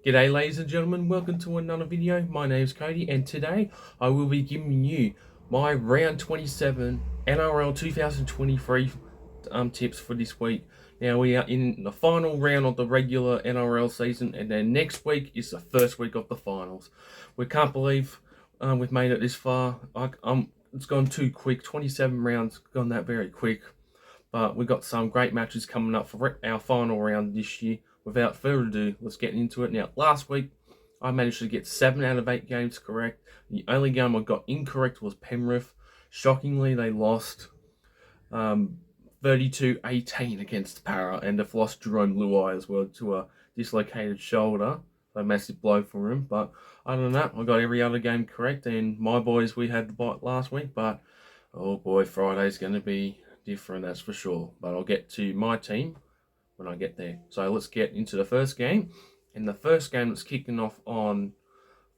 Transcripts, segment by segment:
G'day ladies and gentlemen, welcome to another video. My name is Cody and today I will be giving you my round 27 NRL 2023 tips for this week. Now we are in the final round of the regular NRL season and then next week is the first week of the finals. We can't believe we've made it this far. It's gone too quick, 27 rounds, gone that very quick. But we've got some great matches coming up for our final round this year. Without further ado, let's get into it. Now, last week, I managed to get 7 out of 8 games correct. The only game I got incorrect was Penrith. Shockingly, they lost 32-18 against Para, and they've lost Jerome Luai as well to a dislocated shoulder. A massive blow for him. But other than that, I got every other game correct. And my boys, we had the bite last week. But, oh boy, Friday's going to be different, that's for sure. But I'll get to my team when I get there. So let's get into the first game. And the first game that's kicking off on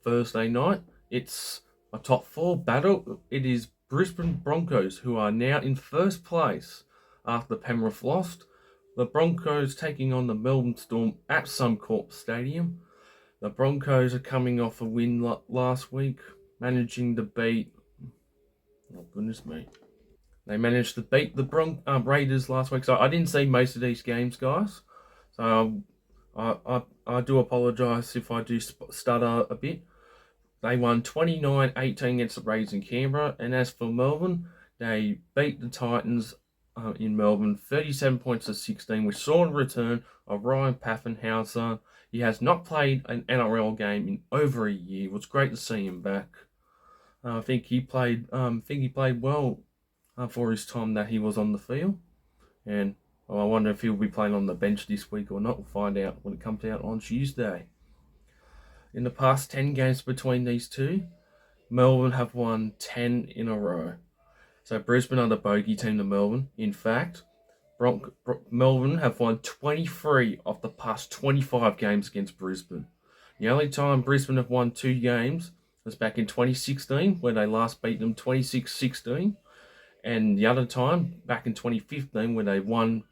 Thursday night, it's a top 4 battle. It is Brisbane Broncos, who are now in first place after Penrith lost. The Broncos taking on the Melbourne Storm at Suncorp Stadium. The Broncos are coming off a win last week, managing to beat... Oh, goodness me. They managed to beat the Raiders last week. So I didn't see most of these games, guys. So I do apologise if I do stutter a bit. They won 29-18 against the Raiders in Canberra. And as for Melbourne, they beat the Titans in Melbourne 37 points to 16. We saw the return of Ryan Paffenhauser. He has not played an NRL game in over a year. It was great to see him back. I think he played well for his time that he was on the field. And I wonder if he'll be playing on the bench this week or not. We'll find out when it comes out on Tuesday. In the past 10 games between these two, Melbourne have won 10 in a row. So Brisbane are the bogey team to Melbourne. In fact, Melbourne have won 23 of the past 25 games against Brisbane. The only time Brisbane have won 2 games was back in 2016, where they last beat them 26-16. And the other time, back in 2015, when they won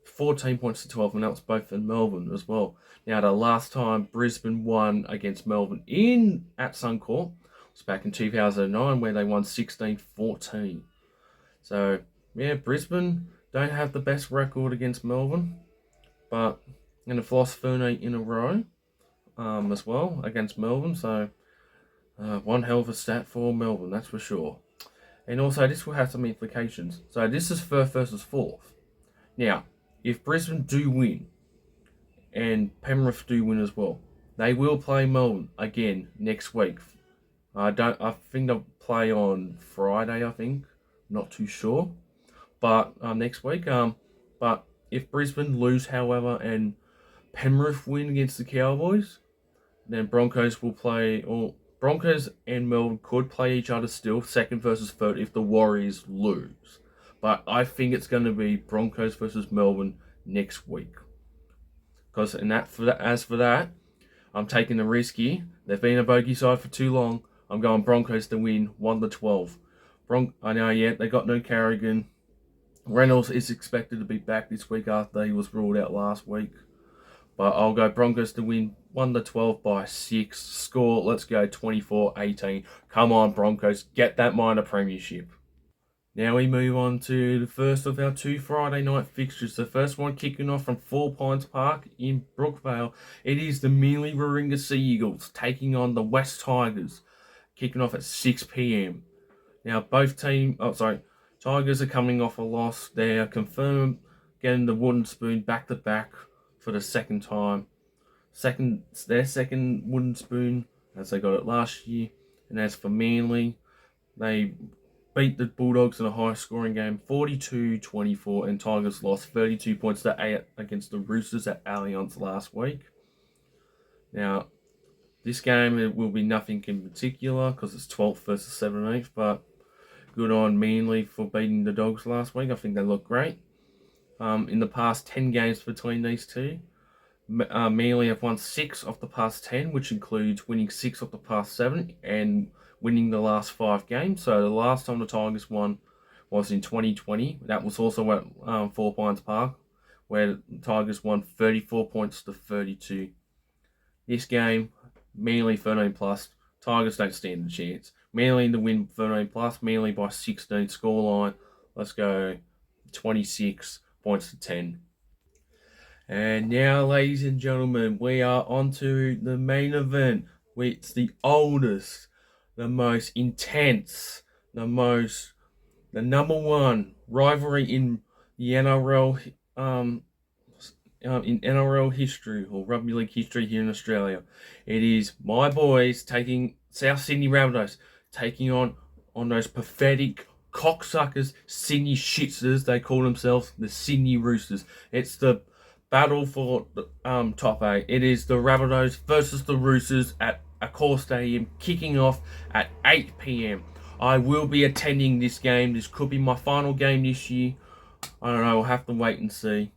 14 points to 12, and that was both in Melbourne as well. Now, the last time Brisbane won against Melbourne at Suncorp was back in 2009, where they won 16-14. So, yeah, Brisbane don't have the best record against Melbourne, but they've lost 13 in a row as well against Melbourne. So, one hell of a stat for Melbourne, that's for sure. And also, this will have some implications. So, this is first versus fourth. Now, if Brisbane do win, and Penrith do win as well, they will play Melbourne again next week. I think they'll play on Friday, I think. Not too sure. But next week. But if Brisbane lose, however, and Penrith win against the Cowboys, then Broncos will play... Broncos and Melbourne could play each other still, second versus third, if the Warriors lose. But I think it's going to be Broncos versus Melbourne next week. Because as for that, I'm taking the risk here. They've been a bogey side for too long. I'm going Broncos to win 1-12. I know, yeah, they got no Carrigan. Reynolds is expected to be back this week after he was ruled out last week. But I'll go Broncos to win 1-12 by 6. Score, let's go 24-18. Come on, Broncos, get that minor premiership. Now we move on to the first of our 2 Friday night fixtures. The first one kicking off from 4 Pines Park in Brookvale. It is the Manly Warringah Sea Eagles taking on the West Tigers, kicking off at 6 p.m. Now Tigers are coming off a loss. They are confirmed getting the wooden spoon back-to-back for the second time. Their second wooden spoon, as they got it last year. And as for Manly, they beat the Bulldogs in a high-scoring game, 42-24, and Tigers lost 32 points to 8 against the Roosters at Allianz last week. Now, this game it will be nothing in particular because it's 12th versus 17th, but good on Manly for beating the Dogs last week. I think they look great. In the past 10 games between these two, Manly have won 6 of the past 10, which includes winning 6 of the past 7 and winning the last 5 games. So the last time the Tigers won was in 2020. That was also at 4 Pines Park, where the Tigers won 34 points to 32. This game, Manly 13 plus. Tigers don't stand a chance. Manly to win 13 plus. Manly by 16 scoreline. Let's go 26 points to 10. And now, ladies and gentlemen, we are on to the main event. It's the oldest, the most intense, the number one rivalry in the NRL, in NRL history or rugby league history here in Australia. It is my boys taking South Sydney Rabbitohs taking on those pathetic cocksuckers, Sydney shitsters. They call themselves the Sydney Roosters. It's the battle for the top 8. It is the Rabbitohs versus the Roosters at Accor Stadium, kicking off at 8 p.m. I will be attending this game. This could be my final game this year. I don't know. We'll have to wait and see.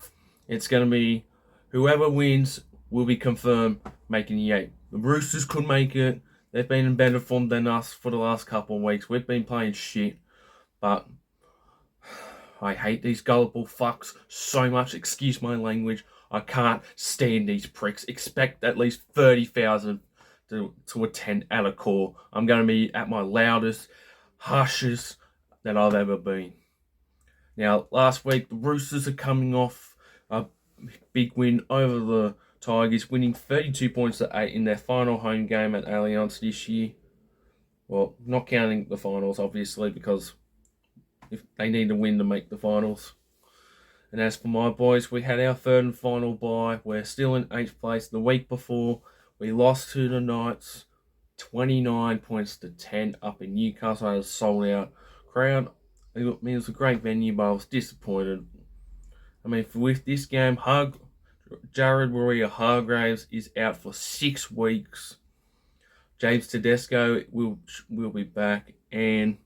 It's going to be whoever wins will be confirmed making the 8. The Roosters could make it. They've been in better form than us for the last couple of weeks. We've been playing shit. But I hate these gullible fucks so much. Excuse my language. I can't stand these pricks. Expect at least 30,000 to attend at Accor. I'm going to be at my loudest, harshest that I've ever been. Now, last week, the Roosters are coming off a big win over the Tigers, winning 32 points to 8 in their final home game at Allianz this year. Well, not counting the finals, obviously, because if they need to win to make the finals. And as for my boys, we had our third and final bye. We're still in 8th place. The week before, we lost to the Knights, 29 points to 10 up in Newcastle. I had a sold out crowd. I mean, it was a great venue, but I was disappointed. I mean, with this game, Jared Warrior-Hargraves is out for 6 weeks. James Tedesco will be back, and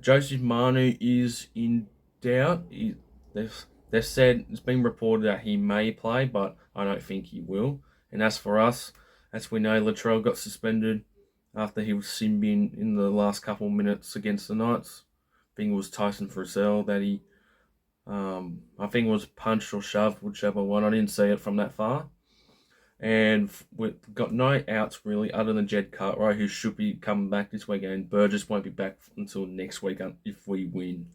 Joseph Manu is in doubt. They've said it's been reported that he may play, but I don't think he will. And as for us, as we know, Latrell got suspended after he was simbing in the last couple of minutes against the Knights. I think it was Tyson Frizzell that he, I think it was punched or shoved, whichever one. I didn't see it from that far. And we've got no outs really, other than Jed Cartwright, who should be coming back this weekend. Burgess won't be back until next week if we win.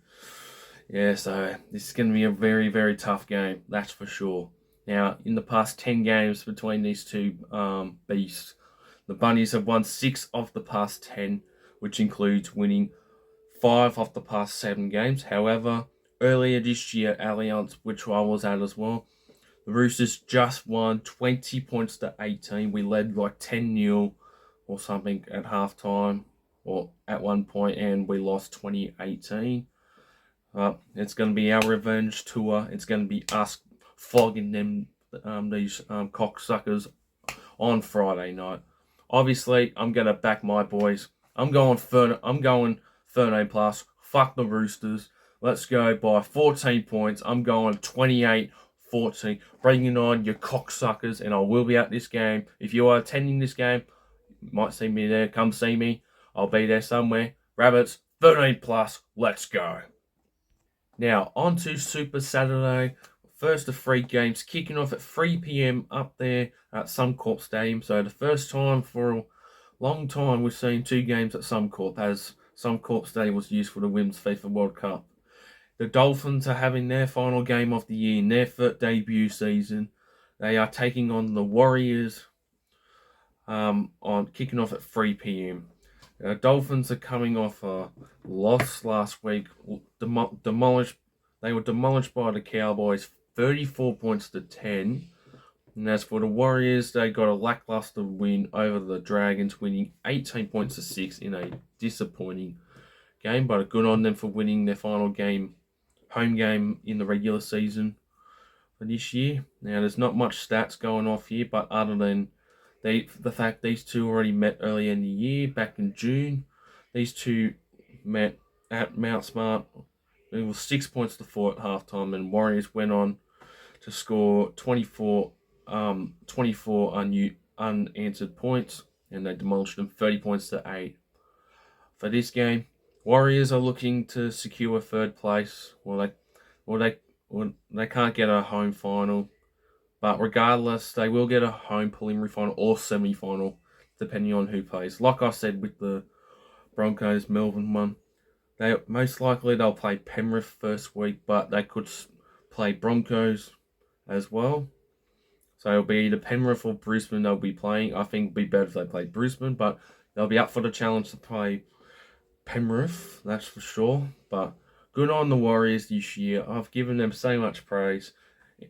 Yeah, so this is going to be a very, very tough game, that's for sure. Now, in the past 10 games between these two beasts, the Bunnies have won 6 of the past 10, which includes winning 5 of the past 7 games. However, earlier this year at Allianz, which I was at as well, the Roosters just won 20 points to 18. We led like 10-0 or something at halftime or at one point, and we lost 2018. It's going to be our revenge tour. It's going to be us flogging them, these cocksuckers on Friday night. Obviously, I'm going to back my boys. I'm going 13 plus. Fuck the Roosters. Let's go by 14 points. I'm going 28-14. Bringing on your cocksuckers, and I will be at this game. If you are attending this game, you might see me there. Come see me. I'll be there somewhere. Rabbits, 13 plus. Let's go. Now, on to Super Saturday. First of 3 games kicking off at 3 p.m. up there at Suncorp Stadium. So the first time for a long time we've seen 2 games at Suncorp, as Suncorp Stadium was used for the Women's FIFA World Cup. The Dolphins are having their final game of the year in their debut season. They are taking on the Warriors on kicking off at 3 p.m. Dolphins are coming off a loss last week. Demolished. They were demolished by the Cowboys, 34 points to 10. And as for the Warriors, they got a lackluster win over the Dragons, winning 18 points to 6 in a disappointing game. But good on them for winning their final game, home game in the regular season for this year. Now, there's not much stats going off here, but other than the fact these two already met earlier in the year, back in June. These two met at Mount Smart. It was 6 points to 4 at halftime, and Warriors went on to score 24 unanswered points, and they demolished them 30 points to 8. For this game, Warriors are looking to secure 3rd place. They can't get a home final, But regardless, they will get a home preliminary final or semi-final, depending on who plays. Like I said with the Broncos Melbourne one, most likely they'll play Penrith first week, but they could play Broncos as well. So it'll be either Penrith or Brisbane they'll be playing. I think it'd be better if they play Brisbane, but they'll be up for the challenge to play Penrith, that's for sure. But good on the Warriors this year. I've given them so much praise.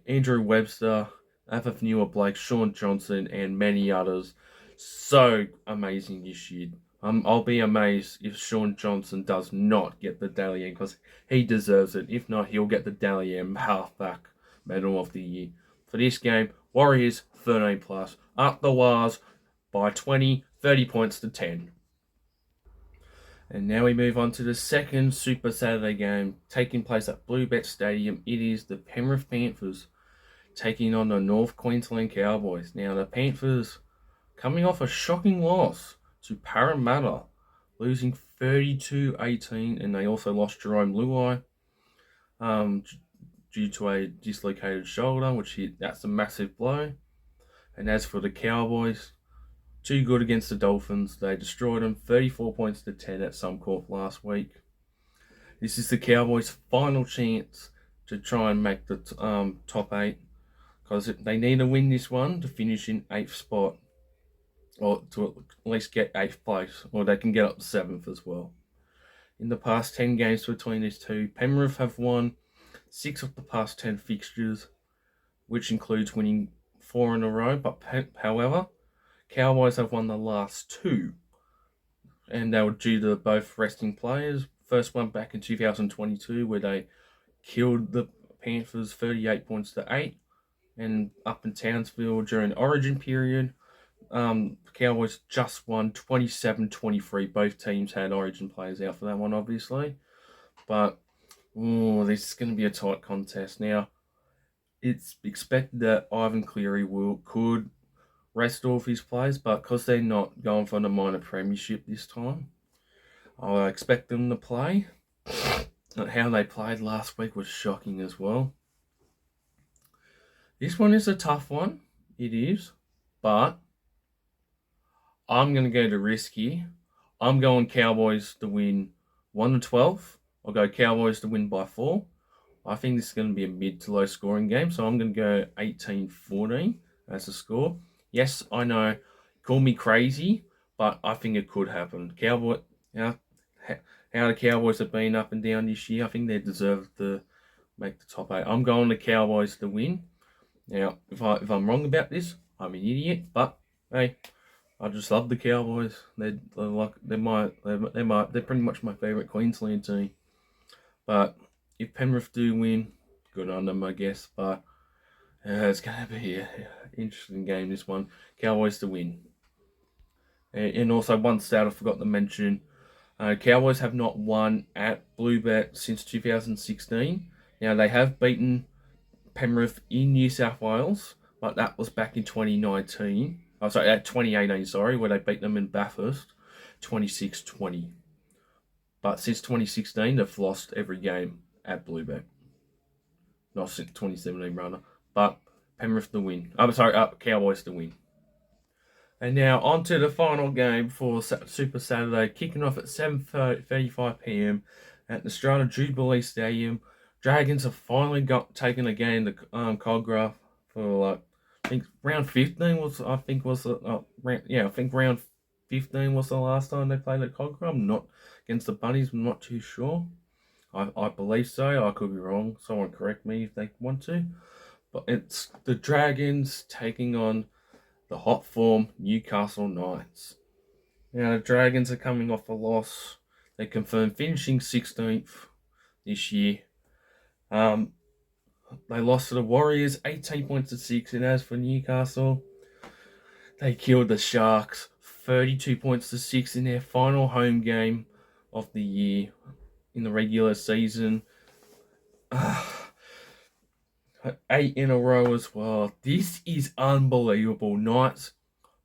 Andrew Webster, Afafniua Blake, Sean Johnson, and many others. So amazing this year. I'll be amazed if Sean Johnson does not get the Dally M, because he deserves it. If not, he'll get the Dally M halfback medal of the year. For this game, Warriors 13 plus, up the Wars by 30 points to 10. And now we move on to the second Super Saturday game taking place at Bluebet Stadium. It is the Penrith Panthers taking on the North Queensland Cowboys. Now the Panthers coming off a shocking loss to Parramatta, losing 32-18, and they also lost Jerome Luai due to a dislocated shoulder, that's a massive blow. And as for the Cowboys, too good against the Dolphins. They destroyed them 34 points to 10 at Suncorp last week. This is the Cowboys' final chance to try and make the top 8, because they need to win this one to finish in 8th spot, or to at least get 8th place, or they can get up to 7th as well. In the past 10 games between these two, Penrith have won 6 of the past 10 fixtures, which includes winning 4 in a row. But however, Cowboys have won the last 2, and they were due to both resting players. First one back in 2022, where they killed the Panthers 38 points to 8, and up in Townsville during the Origin period, Cowboys just won 27-23. Both teams had Origin players out for that one, obviously. But this is going to be a tight contest. Now, it's expected that Ivan Cleary could rest all of his players, but because they're not going for the minor premiership this time, I expect them to play. How they played last week was shocking as well. This one is a tough one. It is. But I'm going to go to risky. I'm going Cowboys to win 1-12. I'll go Cowboys to win by 4. I think this is going to be a mid to low scoring game, so I'm going to go 18-14 as the score. Yes, I know, call me crazy, but I think it could happen. How the Cowboys have been up and down this year, I think they deserve to make the top 8. I'm going the Cowboys to win. Now, if I'm wrong about this, I'm an idiot, but hey, I just love the Cowboys. They're pretty much my favourite Queensland team. But if Penrith do win, good on them, I guess. But it's going to be an interesting game, this one. Cowboys to win. And also, one stat I forgot to mention. Cowboys have not won at Bluebet since 2016. Now, they have beaten Penrith in New South Wales, but that was back in 2018, where they beat them in Bathurst, 26-20. But since 2016, they've lost every game at Bluebet. Not since 2017, rather. But Penrith to win. Cowboys to win. And now on to the final game for Super Saturday, kicking off at 7:35 p.m. at the Strata Jubilee Stadium. Dragons have finally taken again the Cogra for I think round 15 was round 15 was the last time they played at Cogra. I'm not against the Bunnies. I'm not too sure. I believe so. I could be wrong. Someone correct me if they want to. But it's the Dragons taking on the hot form Newcastle Knights. Now the Dragons are coming off a loss. They confirmed finishing 16th this year. They lost to the Warriors 18 points to 6, and as for Newcastle, they killed the Sharks 32 points to 6 in their final home game of the year in the regular season. 8 in a row as well. This is unbelievable. Knights.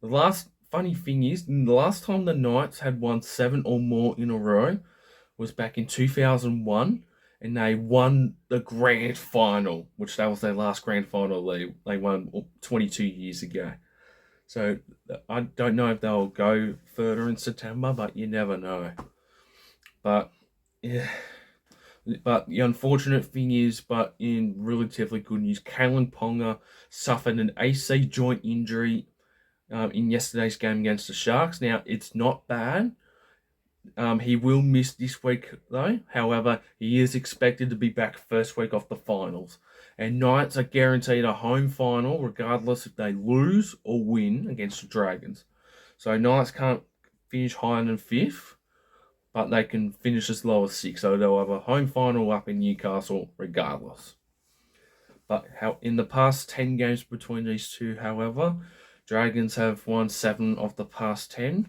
The last funny thing is, the last time the Knights had won 7 or more in a row was back in 2001, and they won the grand final, which that was their last grand final they won 22 years ago. So I don't know if they'll go further in September, but you never know. But yeah, but the unfortunate thing is, but in relatively good news, Kalen Ponga suffered an AC joint injury in yesterday's game against the Sharks. Now, it's not bad. He will miss this week, though. However, he is expected to be back first week of the finals. And Knights are guaranteed a home final, regardless if they lose or win against the Dragons. So Knights can't finish higher than fifth, but they can finish as low as sixth. So they'll have a home final up in Newcastle, regardless. But in the past 10 games between these two, however, Dragons have won 7 of the past 10,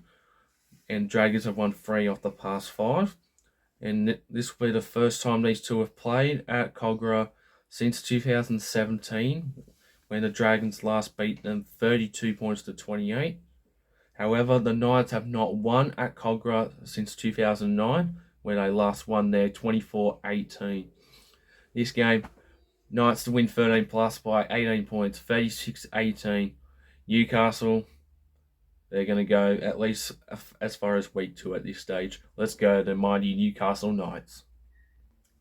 and Dragons have won 3 of the past 5. And this will be the first time these two have played at Kogarah since 2017, when the Dragons last beat them 32 points to 28. However, the Knights have not won at Kogarah since 2009, when they last won there 24-18. This game, Knights to win 13 plus by 18 points, 36-18. Newcastle, they're going to go at least as far as week 2 at this stage. Let's go to mighty Newcastle Knights.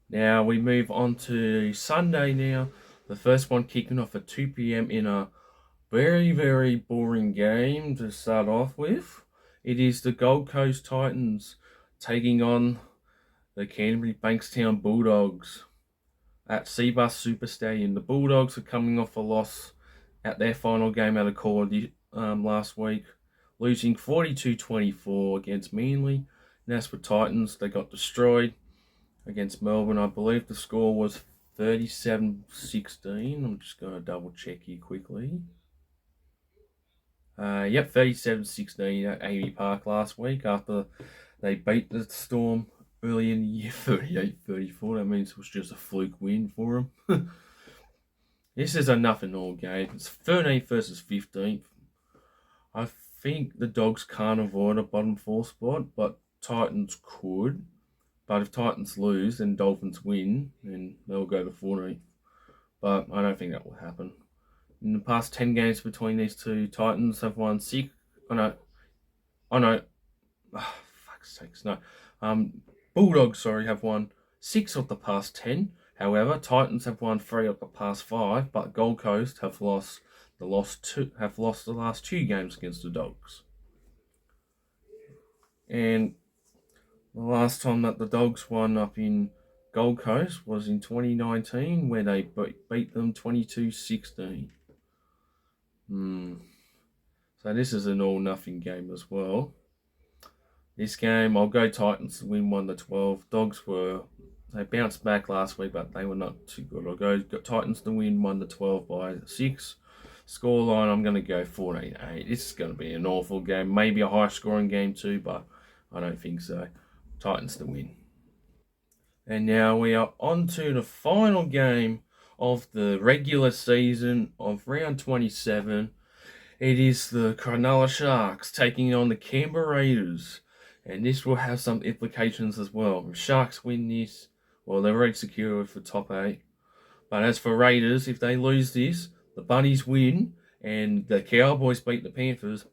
Now we move on to Sunday now. The first one kicking off at 2 p.m. in a very, very boring game to start off with. It is the Gold Coast Titans taking on the Canterbury Bankstown Bulldogs at Cbus Super Stadium. The Bulldogs are coming off a loss at their final game out of Cordy last week, losing 42-24 against Manly. And as for Titans, they got destroyed against Melbourne. I believe the score was 37-16. I'm just going to double check here quickly. 37-16 at Amy Park last week after they beat the Storm early in the year, 38-34. That means it was just a fluke win for them. This is a nothing-all game. It's 13th versus 15th. I think the Dogs can't avoid a bottom 4 spot, but Titans could. But if Titans lose, then Dolphins win, and they'll go to 14th. But I don't think that will happen. In the past 10 games between these two, Titans have won 6. Fuck's sakes, no. Bulldogs, have won 6 of the past 10. However, Titans have won 3 of the past 5, but Gold Coast have lost the last 2 games against the Dogs. And the last time that the Dogs won up in Gold Coast was in 2019, where they beat them 22-16. So this is an all-nothing game as well. This game, I'll go Titans to win 1-12. Dogs they bounced back last week, but they were not too good. I'll go Titans to win 1-12 by 6. Scoreline, I'm going to go 14-8. This is going to be an awful game. Maybe a high-scoring game too, but I don't think so. Titans to win. And now we are on to the final game of the regular season of round 27. It is the Cronulla Sharks taking on the Canberra Raiders. And this will have some implications as well. If Sharks win this, well, they're already secured for top 8. But as for Raiders, if they lose this, the Bunnies win, and the Cowboys beat the Panthers,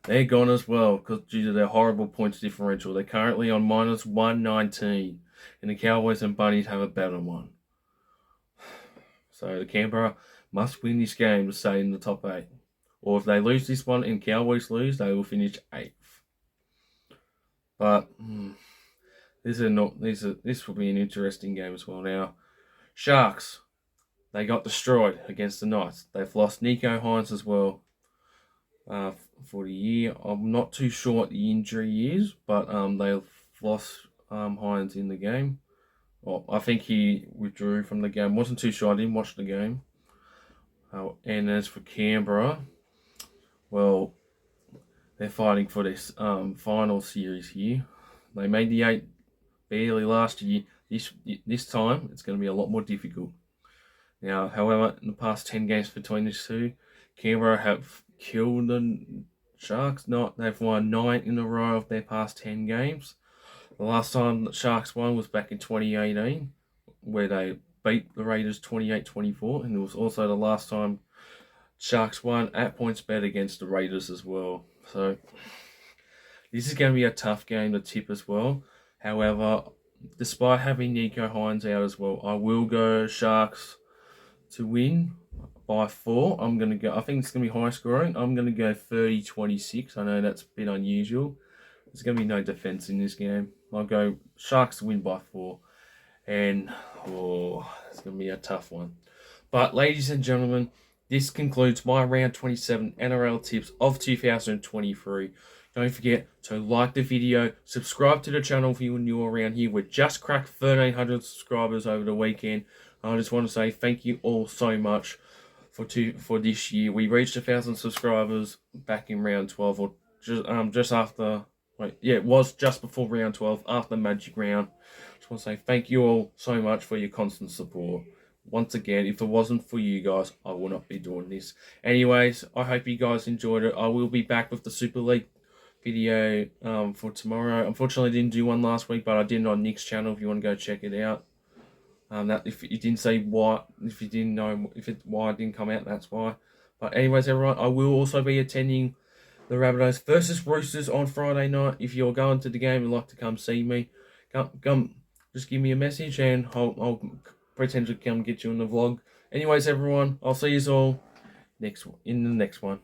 they're gone as well, because due to their horrible points differential. They're currently on minus 119, and the Cowboys and Bunnies have a better one. So the Canberra must win this game to stay in the top 8. Or if they lose this one and Cowboys lose, they will finish 8th. But this will be an interesting game as well. Now, Sharks, they got destroyed against the Knights. They've lost Nico Hines as well for the year. I'm not too sure what the injury is, but they've lost Hines in the game. Well, I think he withdrew from the game. Wasn't too sure. I didn't watch the game. And as for Canberra, well, they're fighting for this final series here. They made the 8 barely last year. This time, it's going to be a lot more difficult. Now, however, in the past 10 games between these two, Canberra have killed the Sharks. They've won 9 in a row of their past 10 games. The last time the Sharks won was back in 2018. where they beat the Raiders 28-24, and it was also the last time Sharks won at PointsBet against the Raiders as well. So this is going to be a tough game to tip as well. However, despite having Nico Hines out as well, I will go Sharks to win by 4. I'm going to go, I think it's going to be high scoring. I'm going to go 30-26. I know that's a bit unusual. There's going to be no defense in this game. I'll go Sharks to win by 4. And, it's going to be a tough one. But, ladies and gentlemen, this concludes my round 27 NRL tips of 2023. Don't forget to like the video, subscribe to the channel if you're new around here. We just cracked 1,300 subscribers over the weekend. I just want to say thank you all so much for this year. We reached 1,000 subscribers back in round 12, or just after. It was just before round 12, after Magic Round. Just want to say thank you all so much for your constant support. Once again, if it wasn't for you guys, I would not be doing this. Anyways, I hope you guys enjoyed it. I will be back with the Super League video for tomorrow. Unfortunately, I didn't do one last week, but I did on Nick's channel if you want to go check it out. That if you didn't say why, if you didn't know why it didn't come out, that's why. But anyways, everyone, I will also be attending the Rabbitohs versus Roosters on Friday night. If you're going to the game and like to come see me, come just give me a message and I'll pretend to come get you in the vlog. Anyways, everyone, I'll see you all in the next one.